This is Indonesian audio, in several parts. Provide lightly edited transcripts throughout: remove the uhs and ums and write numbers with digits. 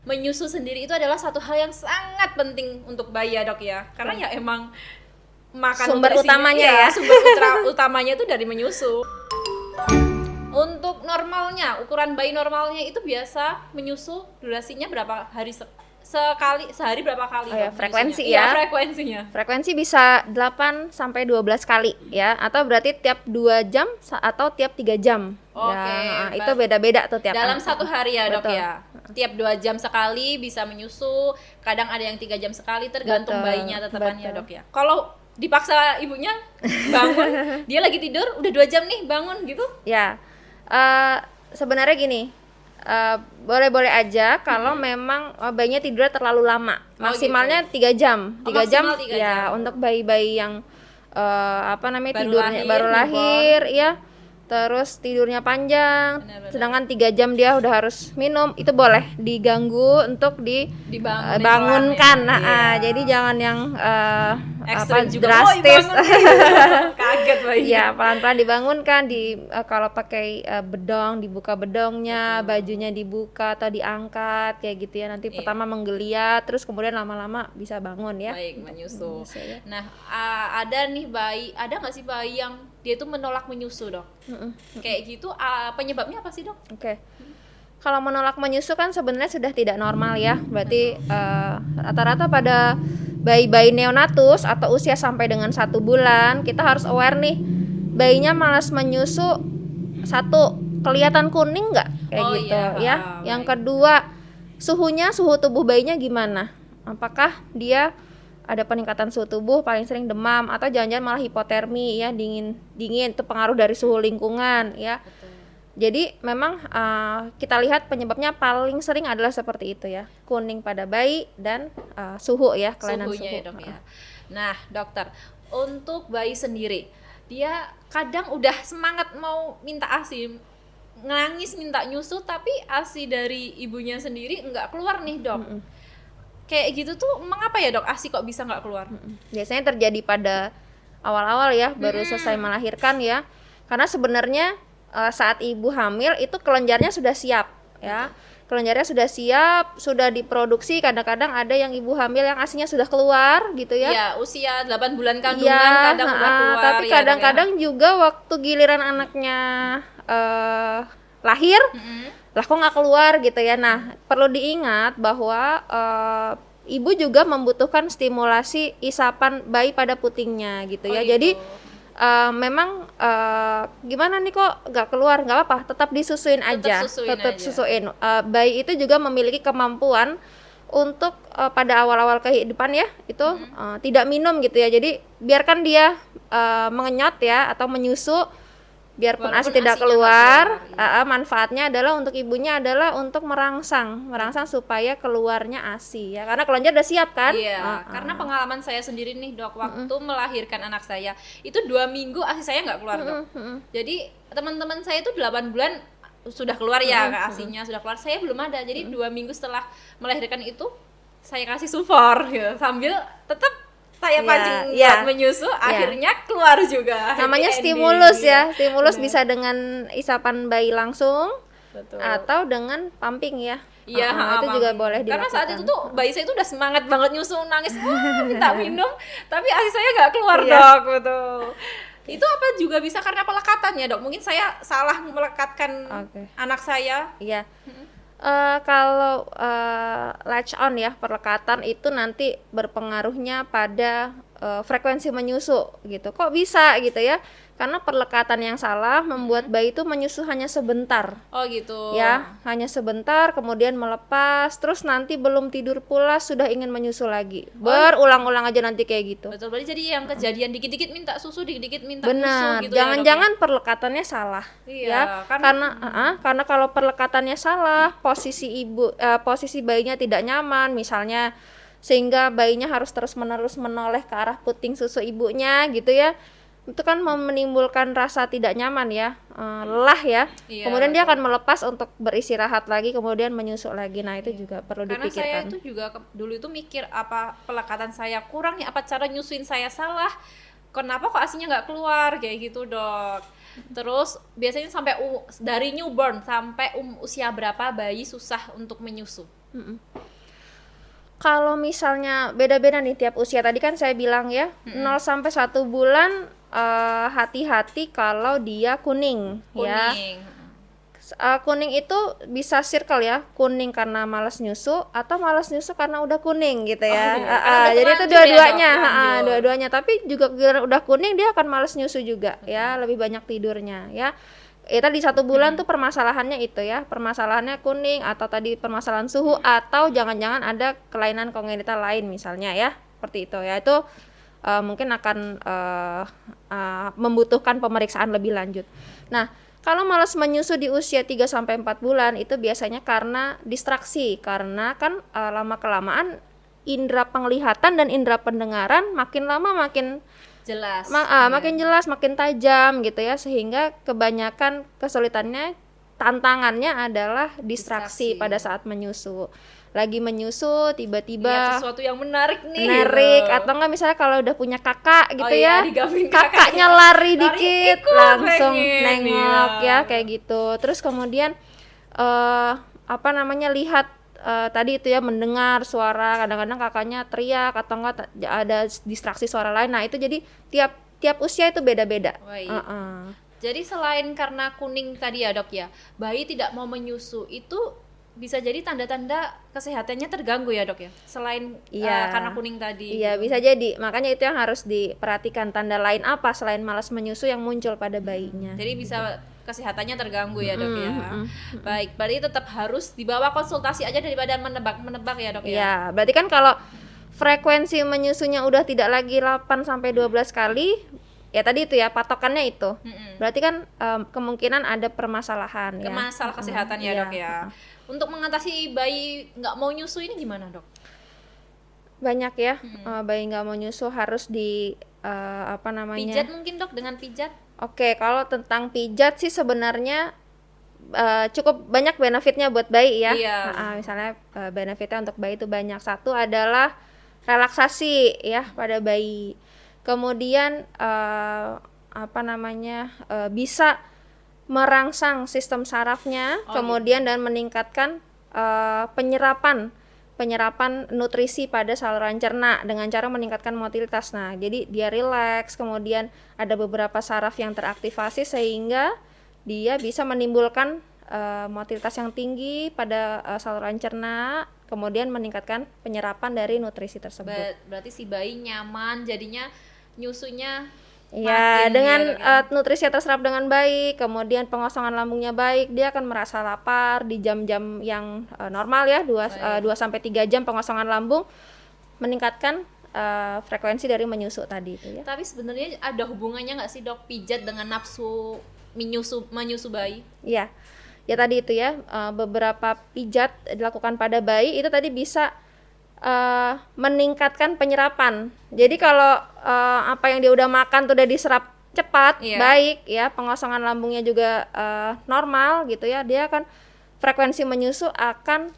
menyusu sendiri itu adalah satu hal yang sangat penting untuk bayi ya dok ya, karena ya emang makan Sumber nutrisinya, utamanya ya. sumber utamanya itu dari menyusu. Untuk normalnya, ukuran bayi normalnya itu biasa menyusu durasinya berapa hari sehari berapa kali? Oh ya, dok, frekuensi menyusunya? ya. Iya, frekuensinya. Frekuensi bisa 8 sampai 12 kali ya, atau berarti tiap 2 jam atau tiap 3 jam. Oke, Ya, itu beda-beda tuh tiap dalam anak. satu hari ya dok Betul. ya. Tiap 2 jam sekali bisa menyusu, kadang ada yang 3 jam sekali, tergantung Betul, bayinya tetepannya betul. dok ya. Kalau dipaksa ibunya bangun, dia lagi tidur udah 2 jam nih bangun gitu. Ya, sebenarnya gini, boleh-boleh aja kalau memang bayinya tidurnya terlalu lama, maksimalnya 3 jam, Oh, 3 jam maksimal 3 ya jam. untuk bayi-bayi yang Baru tidurnya lahir, baru newborn. lahir ya, terus tidurnya panjang, Benar-benar. sedangkan 3 jam dia udah harus minum, itu boleh diganggu untuk Dibangunin bangunkan. pelan ya. Iya. Jadi jangan yang Ekstrim juga. drastis. Kaget bayinya. Ya, pelan-pelan dibangunkan, kalau pakai bedong, dibuka bedongnya, bajunya dibuka atau diangkat kayak gitu ya. Nanti Iya. pertama menggeliat, terus kemudian lama-lama bisa bangun ya. Baik, menyusu. Menyusu ya. Nah, ada nih ada nggak sih bayi yang dia tuh menolak menyusu dok? Kayak gitu, penyebabnya apa sih dok? Oke. Kalau menolak menyusu kan sebenarnya sudah tidak normal ya. Berarti rata-rata pada bayi-bayi neonatus atau usia sampai dengan 1 bulan, kita harus aware nih, bayinya malas menyusu. Satu, kelihatan kuning nggak kayak Oh, gitu iya. ya. Yang kedua, suhu tubuh bayinya gimana? Apakah dia ada peningkatan suhu tubuh, paling sering demam, atau jangan-jangan malah hipotermi ya, dingin itu pengaruh dari suhu lingkungan ya. Jadi memang kita lihat penyebabnya paling sering adalah seperti itu ya, kuning pada bayi dan suhu ya, kelainan Suhunya suhu. ya dok ya. Nah dokter, untuk bayi sendiri, dia kadang udah semangat mau minta ASI, nangis minta nyusu, tapi ASI dari ibunya sendiri nggak keluar nih dok. Kayak gitu tuh mengapa ya dok, ASI kok bisa nggak keluar? Biasanya terjadi pada awal-awal ya, baru selesai melahirkan ya, karena sebenarnya saat ibu hamil itu kelenjarnya sudah siap ya. Kelenjarnya sudah siap, sudah diproduksi. Kadang-kadang ada yang ibu hamil yang ASINya sudah keluar gitu ya. Iya, usia 8 bulan kandungan Iya, kadang udah keluar. tapi ya, kadang-kadang juga waktu giliran anaknya lahir, lah kok nggak keluar gitu ya. Nah, perlu diingat bahwa ibu juga membutuhkan stimulasi isapan bayi pada putingnya gitu ya. gitu. Jadi memang gimana nih kok nggak keluar, nggak apa-apa, tetap disusuin aja, tetap susuin. Bayi itu juga memiliki kemampuan untuk pada awal-awal kehidupan ya itu tidak minum gitu ya. Jadi biarkan dia mengenyot ya atau menyusu, biarpun ASI tidak keluar, manfaatnya adalah untuk ibunya adalah untuk merangsang supaya keluarnya ASI ya, karena kelenjar udah siap kan. Iya, karena pengalaman saya sendiri nih dok, waktu melahirkan anak saya itu 2 minggu ASI saya nggak keluar dok. Jadi teman-teman saya itu 8 bulan sudah keluar ya, ASINya sudah keluar, saya belum ada. Jadi 2 minggu setelah melahirkan itu saya kasih sufor gitu, sambil tetap saya pancing buat menyusu, akhirnya keluar juga. Namanya stimulus ya, stimulus bisa dengan isapan bayi langsung. Betul. Atau dengan pumping ya. Iya, itu juga boleh dilakukan. Karena saat itu tuh bayi saya itu udah semangat banget nyusu, nangis, minta minum, tapi ASI saya nggak keluar dok, betul. Itu apa juga bisa karena pelekatan ya dok? Mungkin saya salah melekatkan anak saya. Iya. Kalau latch on ya, perlekatan itu nanti berpengaruhnya pada frekuensi menyusu gitu. Kok bisa gitu ya? Karena perlekatan yang salah membuat bayi itu menyusu hanya sebentar. Oh gitu. Ya, hanya sebentar, kemudian melepas, terus nanti belum tidur pula sudah ingin menyusu lagi. Berulang-ulang aja nanti kayak gitu. Betul, berarti jadi yang kejadian dikit-dikit minta susu, dikit-dikit minta Benar, susu gitu. Jangan-jangan perlekatannya salah. Iya, ya. Karena kalau perlekatannya salah, posisi bayinya tidak nyaman, misalnya sehingga bayinya harus terus-menerus menoleh ke arah puting susu ibunya gitu ya. Itu kan menimbulkan rasa tidak nyaman ya, lelah ya. Iya, kemudian dia akan melepas untuk beristirahat lagi, kemudian menyusu lagi. Nah itu juga perlu dipikirkan. Karena saya itu juga dulu itu mikir, apa pelekatan saya kurang ya, apa cara nyusuin saya salah, kenapa kok ASINya nggak keluar kayak gitu dok. Terus biasanya sampai dari newborn sampai usia berapa bayi susah untuk menyusu? Kalau misalnya beda-beda nih tiap usia, tadi kan saya bilang ya, 0 sampai 1 bulan hati-hati kalau dia kuning. Ya. Kuning itu bisa circle ya, kuning karena malas nyusu atau malas nyusu karena udah kuning gitu ya. Jadi itu dua-duanya, dua-duanya. Tapi juga udah kuning dia akan malas nyusu juga ya, lebih banyak tidurnya ya. Tadi 1 bulan tuh permasalahannya itu ya, permasalahannya kuning atau tadi permasalahan suhu atau jangan-jangan ada kelainan kongenital lain misalnya ya, seperti itu ya. Itu mungkin akan membutuhkan pemeriksaan lebih lanjut. Nah, kalau malas menyusu di usia 3 sampai 4 bulan itu biasanya karena distraksi, karena kan lama-kelamaan indera penglihatan dan indera pendengaran makin lama makin jelas. Makin jelas, makin tajam gitu ya, sehingga kebanyakan kesulitannya, tantangannya adalah distraksi pada saat menyusu. Lagi menyusu tiba-tiba lihat sesuatu yang menarik nih, atau enggak misalnya kalau udah punya kakak gitu ya, kakaknya lari dikit langsung nengok ya, kayak gitu. Terus kemudian lihat tadi itu ya, mendengar suara, kadang-kadang kakaknya teriak atau enggak ada distraksi suara lain. Nah, itu jadi tiap usia itu beda-beda. Jadi selain karena kuning tadi ya, Dok ya, bayi tidak mau menyusu itu bisa jadi tanda-tanda kesehatannya terganggu ya, Dok ya, selain karena kuning tadi. Iya, bisa jadi. Makanya itu yang harus diperhatikan, tanda lain apa selain malas menyusu yang muncul pada bayinya. Jadi bisa kesehatannya terganggu ya, Dok ya. Baik, berarti tetap harus dibawa konsultasi aja daripada menebak ya, Dok ya. Iya, berarti kan kalau frekuensi menyusunya udah tidak lagi 8 sampai 12 kali, ya tadi itu ya patokannya itu. Berarti kan kemungkinan ada permasalahan ya. Masalah kesehatan ya, Dok ya. Untuk mengatasi bayi nggak mau nyusu ini gimana, Dok? Banyak ya, bayi nggak mau nyusu harus pijat mungkin, Dok, dengan pijat. Oke, kalau tentang pijat sih sebenarnya cukup banyak benefitnya buat bayi ya. Misalnya benefitnya untuk bayi itu banyak. Satu adalah relaksasi ya pada bayi. Kemudian bisa merangsang sistem sarafnya, kemudian dan meningkatkan penyerapan nutrisi pada saluran cerna dengan cara meningkatkan motilitas. Nah, jadi dia rileks, kemudian ada beberapa saraf yang teraktivasi sehingga dia bisa menimbulkan motilitas yang tinggi pada saluran cerna, kemudian meningkatkan penyerapan dari nutrisi tersebut. Berarti si bayi nyaman, jadinya nyusunya dengan nutrisi terserap dengan baik, kemudian pengosongan lambungnya baik, dia akan merasa lapar di jam-jam yang normal ya, 2 sampai 3 jam pengosongan lambung, meningkatkan frekuensi dari menyusu tadi itu ya. Tapi sebenarnya ada hubungannya nggak sih, Dok, pijat dengan nafsu menyusu bayi? Iya. Ya tadi itu ya, beberapa pijat dilakukan pada bayi itu tadi bisa meningkatkan penyerapan. Jadi kalau apa yang dia udah makan tuh udah diserap cepat, baik ya, pengosongan lambungnya juga normal gitu ya, dia akan frekuensi menyusu akan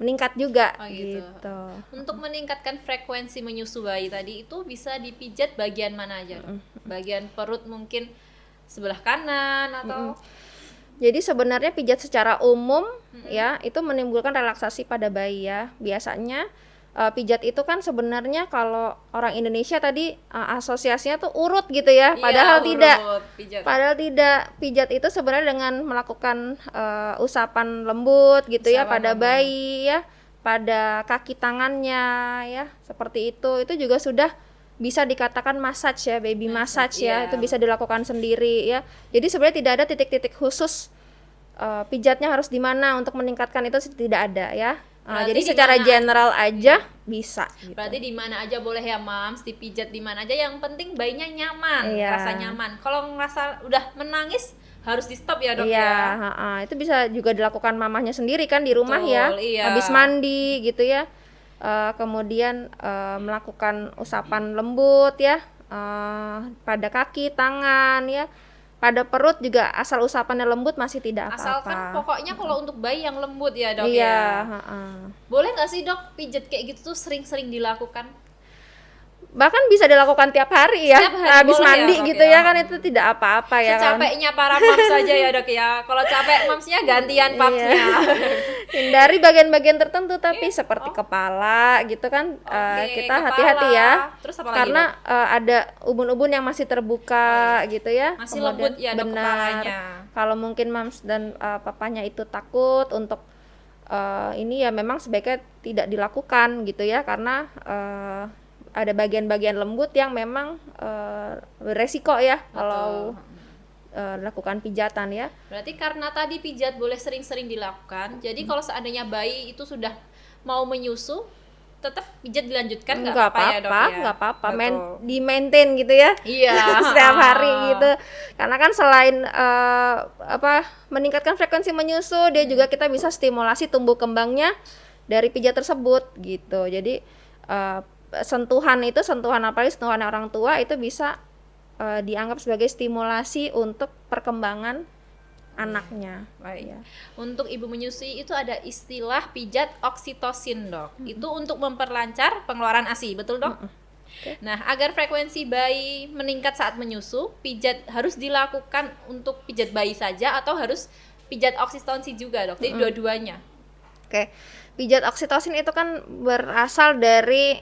meningkat juga gitu. Untuk meningkatkan frekuensi menyusu bayi tadi itu bisa dipijat bagian mana aja? Bagian perut mungkin sebelah kanan atau Jadi sebenarnya pijat secara umum ya itu menimbulkan relaksasi pada bayi ya. Biasanya pijat itu kan sebenarnya kalau orang Indonesia tadi asosiasinya tuh urut gitu ya. Padahal tidak. Padahal tidak. Pijat itu sebenarnya dengan melakukan usapan lembut gitu ya pada bayi ya, pada kaki tangannya ya, seperti itu. Itu juga sudah bisa dikatakan massage ya, baby massage ya, itu bisa dilakukan sendiri ya. Jadi sebenarnya tidak ada titik-titik khusus pijatnya harus di mana untuk meningkatkan itu, tidak ada ya. Jadi secara general aja bisa. Gitu. Berarti di mana aja boleh ya, Mams, dipijat di mana aja, yang penting bayinya nyaman, rasa nyaman. Kalau ngerasa udah menangis harus di stop ya, Dok ya. Itu bisa juga dilakukan mamahnya sendiri kan di rumah. Betul, ya. Habis mandi gitu ya. Kemudian melakukan usapan lembut ya pada kaki, tangan ya, pada perut juga, asal usapannya lembut masih tidak apa-apa. Asalkan pokoknya kalau untuk bayi yang lembut ya, Dok ya. Boleh nggak sih, Dok, pijat kayak gitu tuh sering-sering dilakukan? bahkan bisa dilakukan tiap hari ya, habis mandi gitu ya kan, itu tidak apa-apa ya kan. Secapeknya para moms saja ya dok ya, kalau capek momsnya gantian papsnya. Hindari bagian-bagian tertentu tapi seperti kepala gitu kan, kita hati-hati ya. Terus apa karena lagi, ada ubun-ubun yang masih terbuka gitu ya, masih kemudian lembut ya dok kepalanya. Kalau mungkin moms dan papanya itu takut untuk ini ya memang sebaiknya tidak dilakukan gitu ya, karena ada bagian-bagian lembut yang memang beresiko ya kalau lakukan pijatan ya. Berarti karena tadi pijat boleh sering-sering dilakukan, jadi kalau seandainya bayi itu sudah mau menyusu, tetap pijat dilanjutkan nggak apa-apa ya dok ya? Nggak apa-apa, di maintain gitu ya. Iya. Setiap hari gitu. Karena kan selain meningkatkan frekuensi menyusu, dia juga kita bisa stimulasi tumbuh kembangnya dari pijat tersebut gitu. Jadi sentuhan apalagi sentuhan orang tua itu bisa dianggap sebagai stimulasi untuk perkembangan anaknya. Baik. Ya. Untuk ibu menyusui itu ada istilah pijat oksitosin dok. Itu untuk memperlancar pengeluaran ASI, betul dok? Okay. Nah, agar frekuensi bayi meningkat saat menyusu, pijat harus dilakukan untuk pijat bayi saja atau harus pijat oksitosin juga dok? Jadi dua-duanya. Oke. Pijat oksitosin itu kan berasal dari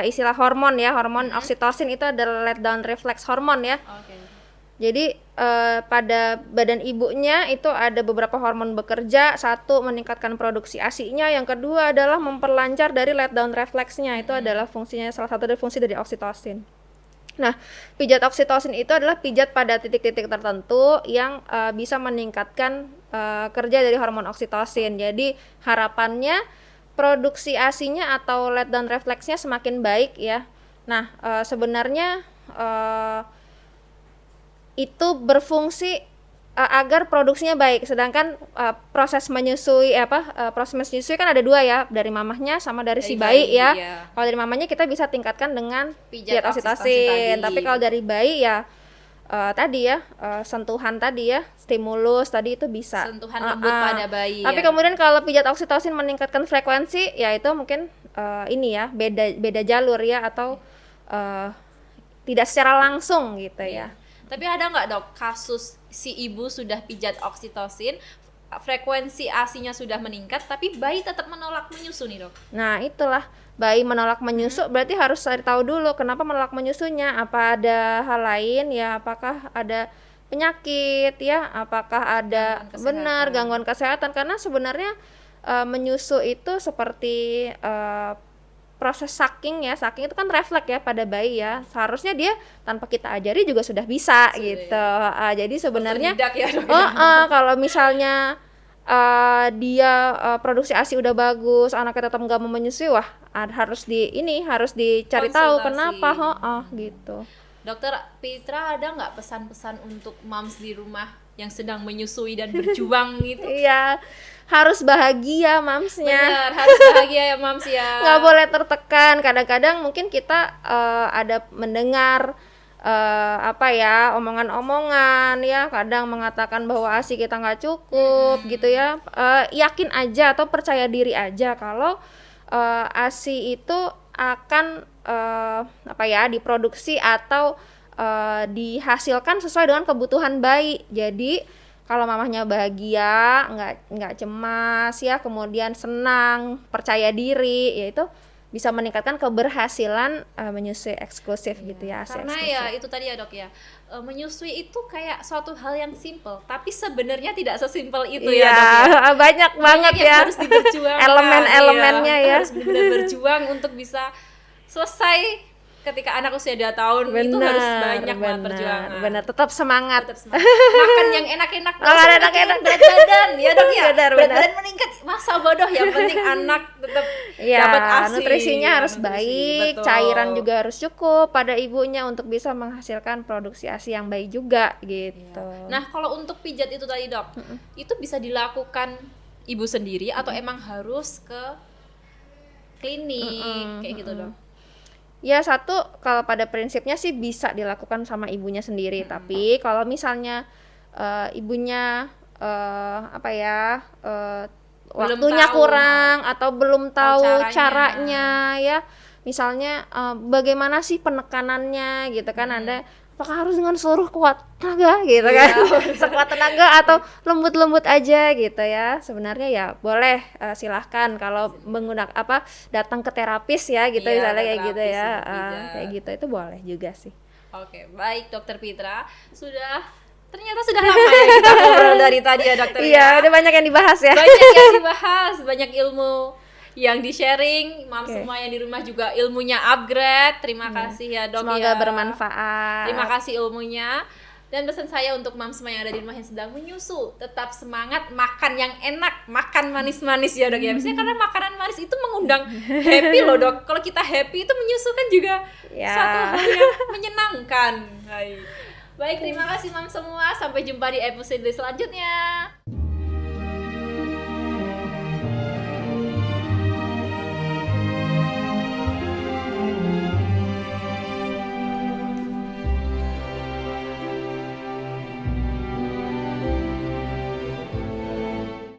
istilah hormon ya, hormon oksitosin itu adalah let down reflex hormon ya. Okay. Jadi pada badan ibunya itu ada beberapa hormon bekerja, satu meningkatkan produksi ASI-nya, yang kedua adalah memperlancar dari let down refleksnya, itu adalah fungsinya, salah satu dari fungsi dari oksitosin. Nah, pijat oksitosin itu adalah pijat pada titik-titik tertentu yang bisa meningkatkan kerja dari hormon oksitosin. Jadi harapannya produksi ASI-nya atau let down refleksnya semakin baik ya. Nah, sebenarnya itu berfungsi agar produksinya baik, sedangkan proses menyusui kan ada dua ya, dari mamahnya sama dari si bayi ya. Kalau dari mamahnya kita bisa tingkatkan dengan pijat oksitosin, tapi kalau dari bayi ya tadi ya sentuhan tadi ya, stimulus tadi itu bisa sentuhan lembut pada bayi. Tapi kemudian kalau pijat oksitosin meningkatkan frekuensi ya itu mungkin ini ya beda jalur ya, atau tidak secara langsung gitu ya. Tapi ada nggak dok kasus si ibu sudah pijat oksitosin, frekuensi ASI-nya sudah meningkat, tapi bayi tetap menolak menyusu nih dok? Nah itulah, bayi menolak menyusu berarti harus cari tahu dulu kenapa menolak menyusunya. Apa ada hal lain ya, apakah ada penyakit ya, apakah ada gangguan kesehatan. Karena sebenarnya menyusu itu seperti proses sucking ya, sucking itu kan refleks ya pada bayi ya, seharusnya dia tanpa kita ajari juga sudah bisa gitu. Jadi sebenarnya kalau misalnya dia produksi ASI udah bagus, anaknya tetap nggak mau menyusui, wah harus dicari tahu kenapa gitu. Dokter Pitra, ada nggak pesan-pesan untuk moms di rumah yang sedang menyusui dan berjuang gitu? Iya, harus bahagia mamsnya. Benar, harus bahagia ya mams ya. Nggak boleh tertekan. Kadang-kadang mungkin kita ada mendengar omongan-omongan ya, kadang mengatakan bahwa ASI kita nggak cukup gitu ya. Yakin aja atau percaya diri aja kalau ASI itu akan diproduksi atau dihasilkan sesuai dengan kebutuhan bayi. Jadi kalau mamahnya bahagia, nggak cemas ya, kemudian senang, percaya diri, ya itu bisa meningkatkan keberhasilan menyusui eksklusif gitu ya. Karena eksklusif. Ya itu tadi ya dok ya, menyusui itu kayak suatu hal yang simple, tapi sebenarnya tidak sesimpel itu ya dok ya. Banyak banget ya harus diberjuangkan elemen-elemennya ya. Harus benar-benar berjuang untuk bisa selesai. Ketika anak usia 2 tahun itu harus banyak banget perjuangan. Benar, tetap semangat. Makan yang enak-enak, berat badan ya dok ya. Berat badan meningkat, masa bodoh, yang penting anak tetap dapat ASI. Nutrisinya harus baik, cairan juga harus cukup pada ibunya untuk bisa menghasilkan produksi ASI yang baik juga gitu. Nah, kalau untuk pijat itu tadi dok, itu bisa dilakukan ibu sendiri atau emang harus ke klinik kayak gitu dok? Ya satu, kalau pada prinsipnya sih bisa dilakukan sama ibunya sendiri. Tapi kalau misalnya ibunya waktunya kurang atau belum tahu caranya ya, misalnya bagaimana sih penekanannya gitu kan, Anda apakah harus dengan seluruh kuat tenaga gitu kan, sekuat tenaga atau lembut-lembut aja gitu ya. Sebenarnya ya boleh, silahkan kalau menggunakan datang ke terapis ya gitu, misalnya kayak gitu ya, kayak gitu itu boleh juga sih. Oke, baik Dokter Fitra, ternyata sudah lama ya kita ngobrol dari tadi ya dokter. Iya, udah banyak yang dibahas ya. Banyak yang dibahas, banyak ilmu yang di-sharing. Semua yang di rumah juga ilmunya upgrade. Terima kasih ya dok. Semoga bermanfaat. Terima kasih ilmunya. Dan pesan saya untuk mam semua yang ada di rumah yang sedang menyusu, tetap semangat, makan yang enak, makan manis-manis ya dok ya. Biasanya karena makanan manis itu mengundang happy loh dok. Kalau kita happy itu menyusu kan juga satu hal yang menyenangkan. Baik, terima kasih mam semua. Sampai jumpa di episode selanjutnya.